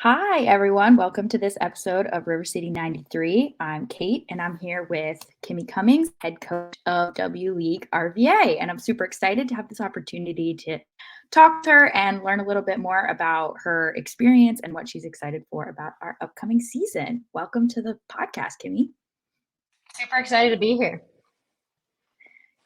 Hi, everyone. Welcome to this episode of River City 93. I'm Kate, and I'm here with Kimmy Cummings, head coach of W League RVA. And I'm super excited to have this opportunity to talk to her and learn a little bit more about her experience and what she's excited for about our upcoming season. Welcome to the podcast, Kimmy. Super excited to be here.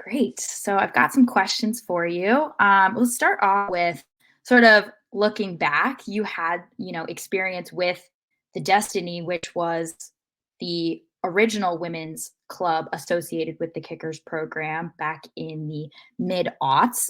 Great. So I've got some questions for you. Let's start off with sort of looking back. You had, experience with the Destiny, which was the original women's club associated with the Kickers program back in the mid-aughts.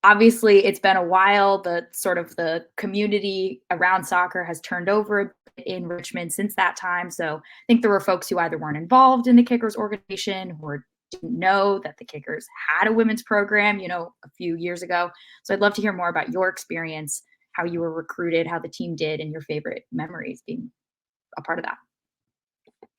Obviously, it's been a while. The community around soccer has turned over a bit in Richmond since that time. So I think there were folks who either weren't involved in the Kickers organization or didn't know that the Kickers had a women's program, a few years ago. So I'd love to hear more about your experience, how you were recruited, how the team did, and your favorite memories being a part of that.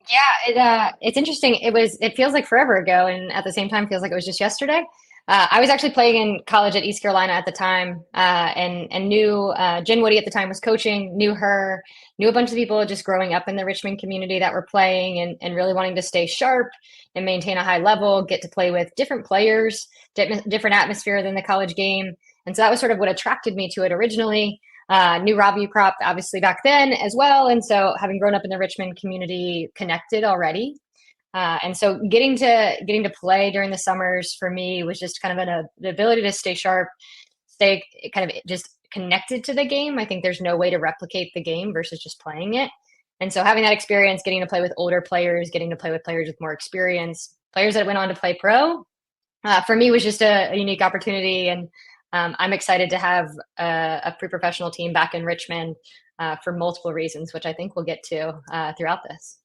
Yeah, it's interesting. It feels like forever ago, and at the same time, feels like it was just yesterday. I was actually playing in college at East Carolina at the time, and knew Jen Woody at the time was coaching. Knew her, knew a bunch of people just growing up in the Richmond community that were playing and really wanting to stay sharp and maintain a high level, get to play with different players, different atmosphere than the college game, and so that was sort of what attracted me to it originally. Knew Robbie Prop obviously back then as well, and so having grown up in the Richmond community, connected already. And so getting to play during the summers for me was just kind of the ability to stay sharp, stay kind of just connected to the game. I think there's no way to replicate the game versus just playing it. And so having that experience, getting to play with older players, getting to play with players with more experience, players that went on to play pro, for me was just a unique opportunity. And I'm excited to have a pre-professional team back in Richmond for multiple reasons, which I think we'll get to throughout this.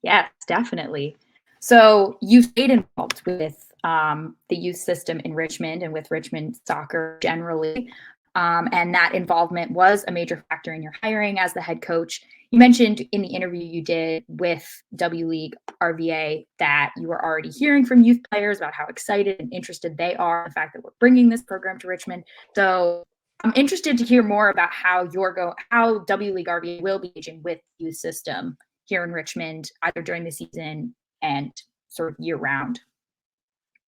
Yes, definitely. So you stayed involved with the youth system in Richmond and with Richmond soccer generally. And that involvement was a major factor in your hiring as the head coach. You mentioned in the interview you did with W League RVA that you were already hearing from youth players about how excited and interested they are in the fact that we're bringing this program to Richmond. So I'm interested to hear more about how W League RVA will be engaging with the youth system here in Richmond, either during the season and sort of year round.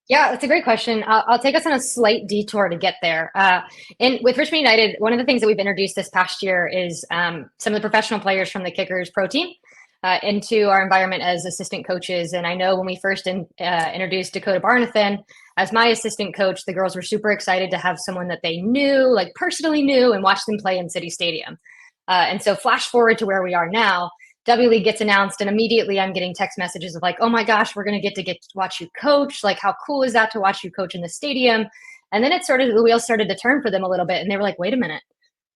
Yeah, that's a great question. I'll take us on a slight detour to get there. And with Richmond United, one of the things that we've introduced this past year is some of the professional players from the Kickers pro team into our environment as assistant coaches. And I know when we first introduced Dakota Barnathan as my assistant coach, the girls were super excited to have someone that they knew, like personally knew, and watch them play in City Stadium. And so flash forward to where we are now. W League gets announced, and immediately I'm getting text messages of like, "Oh my gosh, we're going to get watch you coach! Like, how cool is that to watch you coach in the stadium?" And then the wheels started to turn for them a little bit, and they were like, "Wait a minute,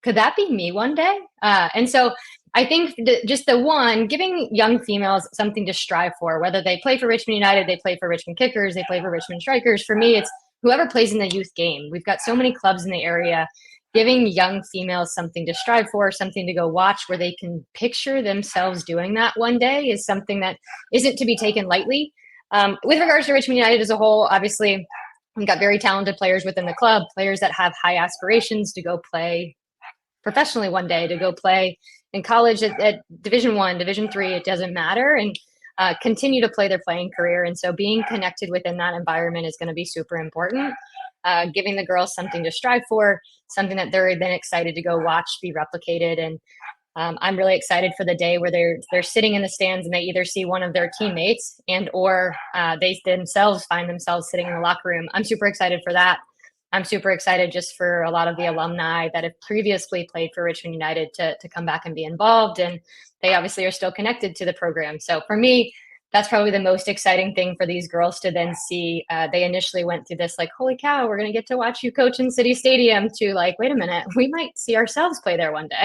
could that be me one day?" And so I think just giving young females something to strive for, whether they play for Richmond United, they play for Richmond Kickers, they play for Richmond Strikers. For me, it's whoever plays in the youth game. We've got so many clubs in the area. Giving young females something to strive for, something to go watch where they can picture themselves doing that one day is something that isn't to be taken lightly. With regards to Richmond United as a whole, obviously, we've got very talented players within the club, players that have high aspirations to go play professionally one day, to go play in college at Division I, Division III, it doesn't matter, and continue to play their playing career. And so being connected within that environment is going to be super important. Giving the girls something to strive for, something that they're then excited to go watch be replicated. And I'm really excited for the day where they're sitting in the stands and they either see one of their teammates or they themselves find themselves sitting in the locker room. I'm super excited for that. I'm super excited just for a lot of the alumni that have previously played for Richmond United to come back and be involved. And they obviously are still connected to the program. So for me, that's probably the most exciting thing for these girls to then see. They initially went through this like, holy cow, we're going to get to watch you coach in City Stadium, to like, wait a minute, we might see ourselves play there one day.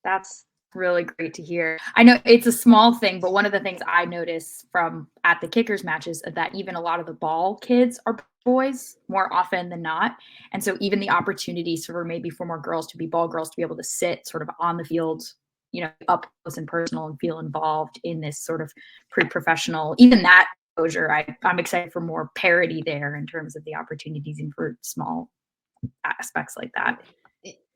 That's really great to hear. I know it's a small thing, but one of the things I notice from at the Kickers matches is that even a lot of the ball kids are boys more often than not. And so even the opportunities for more girls to be ball girls, to be able to sit sort of on the field, up close and personal and feel involved in this sort of pre-professional, even that exposure, I'm excited for more parity there in terms of the opportunities and for small aspects like that.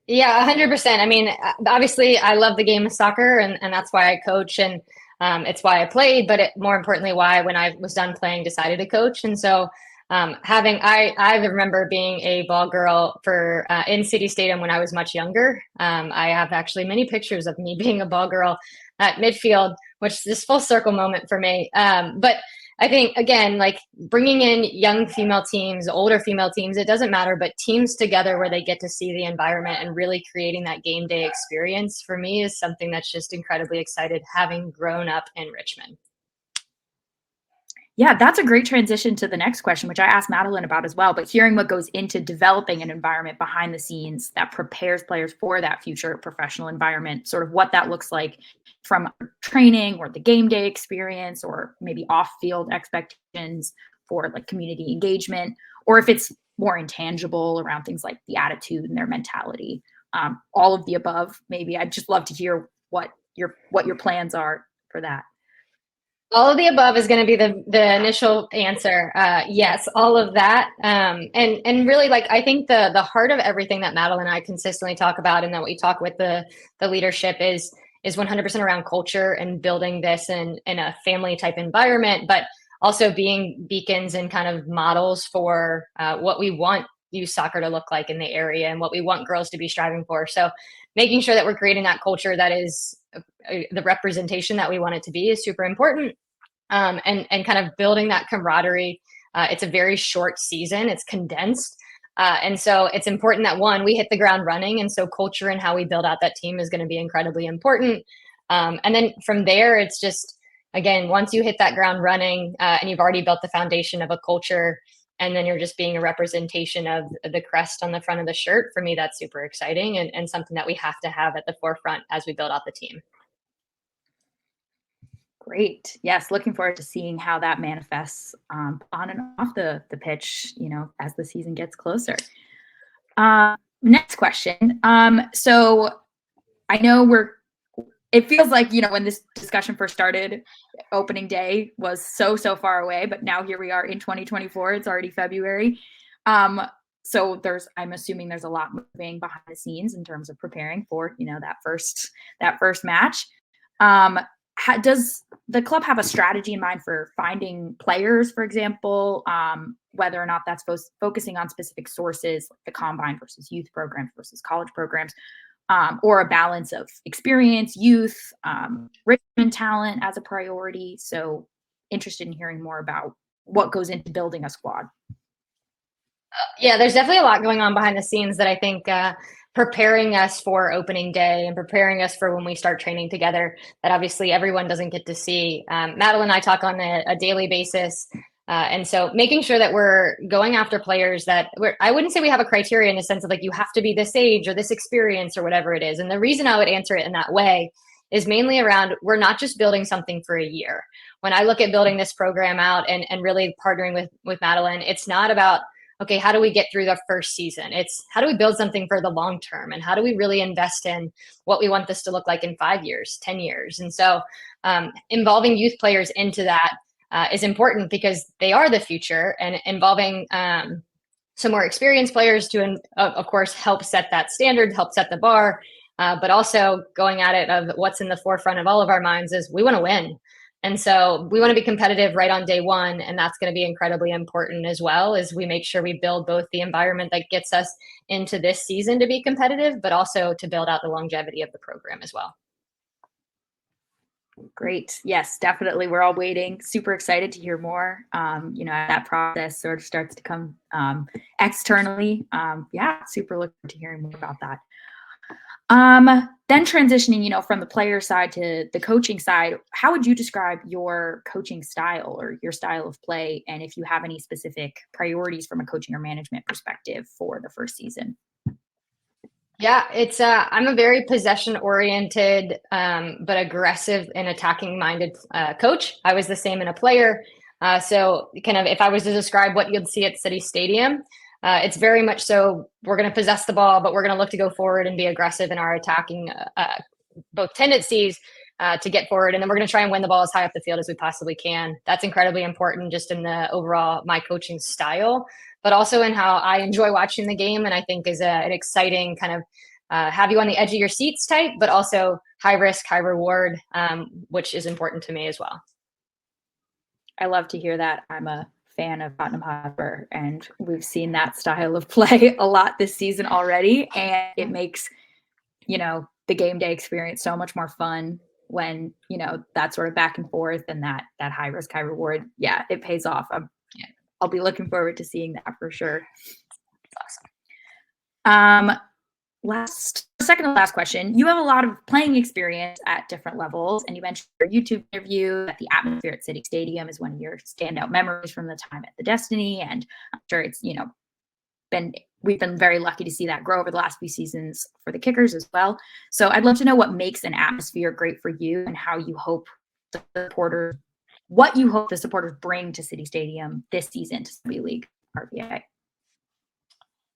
Yeah, 100%. I mean, obviously, I love the game of soccer, and that's why I coach, and it's why I played. But more importantly, why when I was done playing, decided to coach. And so, I remember being a ball girl for in City Stadium when I was much younger. I have actually many pictures of me being a ball girl at midfield, which is this full circle moment for me. But I think again, like bringing in young female teams, older female teams, it doesn't matter, but teams together where they get to see the environment and really creating that game day experience for me is something that's just incredibly excited having grown up in Richmond. Yeah, that's a great transition to the next question, which I asked Madeline about as well. But hearing what goes into developing an environment behind the scenes that prepares players for that future professional environment, sort of what that looks like from training or the game day experience, or maybe off field expectations for like community engagement, or if it's more intangible around things like the attitude and their mentality. All of the above, maybe. I'd just love to hear what your plans are for that. All of the above is going to be the initial answer. Yes, all of that. And really, like I think the heart of everything that Madeline and I consistently talk about, and that we talk with the leadership is 100% around culture and building this in a family type environment, but also being beacons and kind of models for what we want youth soccer to look like in the area and what we want girls to be striving for. So making sure that we're creating that culture that is the representation that we want it to be is super important, and kind of building that camaraderie. It's a very short season; it's condensed, and so it's important that one we hit the ground running. And so culture and how we build out that team is going to be incredibly important. And then from there, it's just again once you hit that ground running and you've already built the foundation of a culture, and then you're just being a representation of the crest on the front of the shirt. For me, that's super exciting and something that we have to have at the forefront as we build out the team. Great. Yes, looking forward to seeing how that manifests on and off the pitch, as the season gets closer. Next question. So I know it feels like, when this discussion first started, opening day was so far away, but now here we are in 2024. It's already February. So I'm assuming there's a lot moving behind the scenes in terms of preparing for, that first match. Does the club have a strategy in mind for finding players, for example, whether or not that's focusing on specific sources, like the combine versus youth programs versus college programs, or a balance of experience, youth, Richmond talent as a priority? So interested in hearing more about what goes into building a squad. Yeah, there's definitely a lot going on behind the scenes that I think preparing us for opening day and preparing us for when we start training together that obviously everyone doesn't get to see. Madeline and I talk on a daily basis. And so making sure that we're going after players I wouldn't say we have a criteria in the sense of like, you have to be this age or this experience or whatever it is. And the reason I would answer it in that way is mainly around, we're not just building something for a year. When I look at building this program out and really partnering with Madeline, it's not about, okay, how do we get through the first season? It's how do we build something for the long term? And how do we really invest in what we want this to look like in 5 years, 10 years? And so involving youth players into that is important because they are the future, and involving some more experienced players to, of course, help set that standard, help set the bar, but also going at it of what's in the forefront of all of our minds is we want to win. And so we want to be competitive right on day one. And that's going to be incredibly important as well, as we make sure we build both the environment that gets us into this season to be competitive, but also to build out the longevity of the program as well. Great. Yes, definitely. We're all waiting. Super excited to hear more. That process sort of starts to come externally. Yeah, super looking forward to hearing more about that. Then transitioning, from the player side to the coaching side, how would you describe your coaching style or your style of play? And if you have any specific priorities from a coaching or management perspective for the first season? Yeah, it's I'm a very possession oriented, but aggressive and attacking minded coach. I was the same in a player. So kind of if I was to describe what you'd see at City Stadium, it's very much so we're going to possess the ball, but we're going to look to go forward and be aggressive in our attacking both tendencies to get forward. And then we're going to try and win the ball as high up the field as we possibly can. That's incredibly important just in the overall my coaching style, but also in how I enjoy watching the game. And I think is an exciting kind of have you on the edge of your seats type, but also high risk, high reward, which is important to me as well. I love to hear that. I'm a fan of Tottenham Hotspur, and we've seen that style of play a lot this season already, and it makes, the game day experience so much more fun when, that sort of back and forth and that high risk, high reward. Yeah, it pays off. I'll be looking forward to seeing that for sure. Awesome. Second to last question. You have a lot of playing experience at different levels, and you mentioned your YouTube interview that the atmosphere at City Stadium is one of your standout memories from the time at the Destiny, and I'm sure it's we've been very lucky to see that grow over the last few seasons for the Kickers as well. So I'd love to know what makes an atmosphere great for you, and how you hope the supporters bring to City Stadium this season to W League RVA.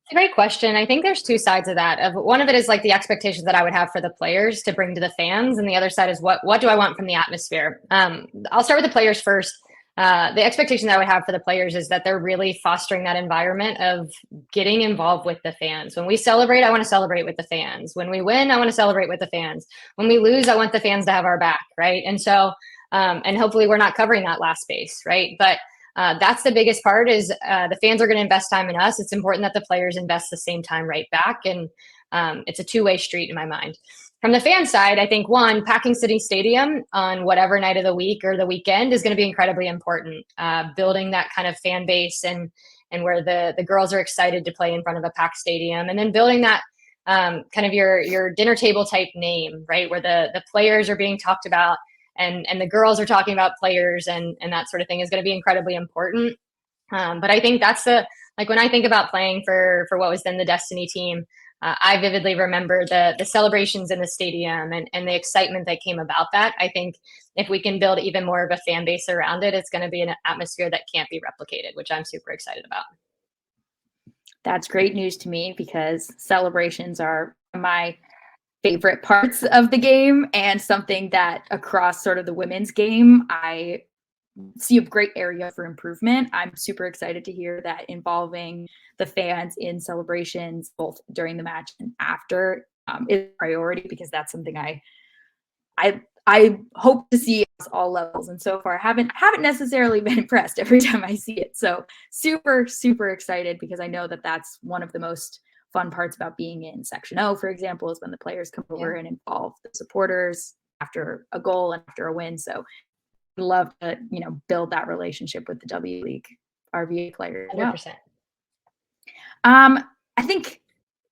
It's a great question. I think there's two sides of that. One of it is like the expectations that I would have for the players to bring to the fans, and the other side is what do I want from the atmosphere. I'll start with the players first. The expectation that I would have for the players is that they're really fostering that environment of getting involved with the fans. When we celebrate, I want to celebrate with the fans. When we win, I want to celebrate with the fans. When we lose, I want the fans to have our back, right? And so, and hopefully we're not covering that last space, right? But that's the biggest part is the fans are going to invest time in us. It's important that the players invest the same time right back. And it's a two-way street in my mind. From the fan side, I think packing City Stadium on whatever night of the week or the weekend is going to be incredibly important. Building that kind of fan base and where the girls are excited to play in front of a packed stadium, and then building that kind of your dinner table type name, right? Where the players are being talked about and the girls are talking about players and that sort of thing is going to be incredibly important. But I think that's when I think about playing for what was then the Destiny team, I vividly remember the celebrations in the stadium and the excitement that came about that. I think if we can build even more of a fan base around it, it's going to be an atmosphere that can't be replicated, which I'm super excited about. That's great news to me, because celebrations are my favorite parts of the game, and something that across sort of the women's game, I see a great area for improvement. I'm super excited to hear that involving the fans in celebrations, both during the match and after, is a priority, because that's something I hope to see at all levels. And so far, haven't necessarily been impressed every time I see it. So super, super excited, because I know that that's one of the most fun parts about being in Section O, for example, is when the players come over and involve the supporters after a goal and after a win. So I'd love to, build that relationship with the W League RVA players. 100%. I think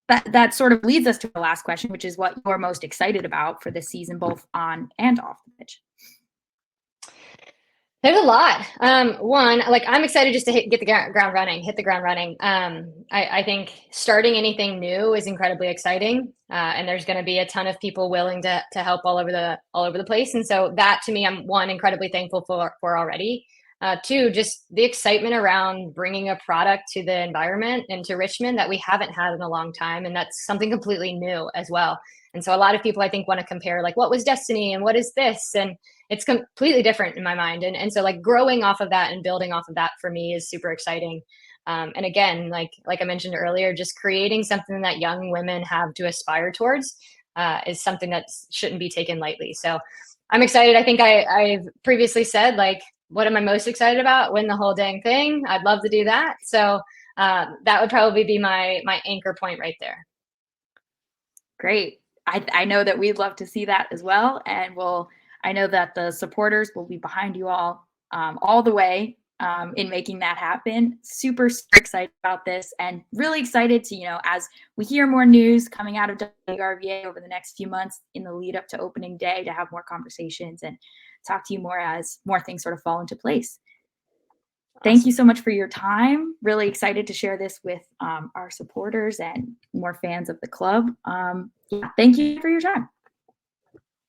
that sort of leads us to the last question, which is what you're most excited about for this season, both on and off the pitch. There's a lot. I'm excited just to hit the ground running. I think starting anything new is incredibly exciting, and there's going to be a ton of people willing to help all over the place. And so that, to me, I'm incredibly thankful for already. Two, just the excitement around bringing a product to the environment and to Richmond that we haven't had in a long time, and that's something completely new as well. And so a lot of people, I think, want to compare what was Destiny and what is this, and it's completely different in my mind. And so growing off of that and building off of that for me is super exciting. And again, like I mentioned earlier, just creating something that young women have to aspire towards is something that shouldn't be taken lightly. So I'm excited. I think I've previously said, what am I most excited about? Win the whole dang thing. I'd love to do that. So that would probably be my anchor point right there. Great. I know that we'd love to see that as well. And I know that the supporters will be behind you all the way in making that happen. Super, super excited about this, and really excited to, as we hear more news coming out of WRVA over the next few months in the lead up to opening day, to have more conversations and talk to you more as more things sort of fall into place. Thank you so much for your time. Really excited to share this with our supporters and more fans of the club. Thank you for your time.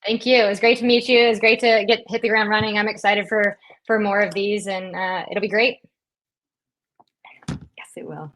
Thank you. It was great to meet you. It was great to hit the ground running. I'm excited for more of these, and it'll be great. Yes, it will.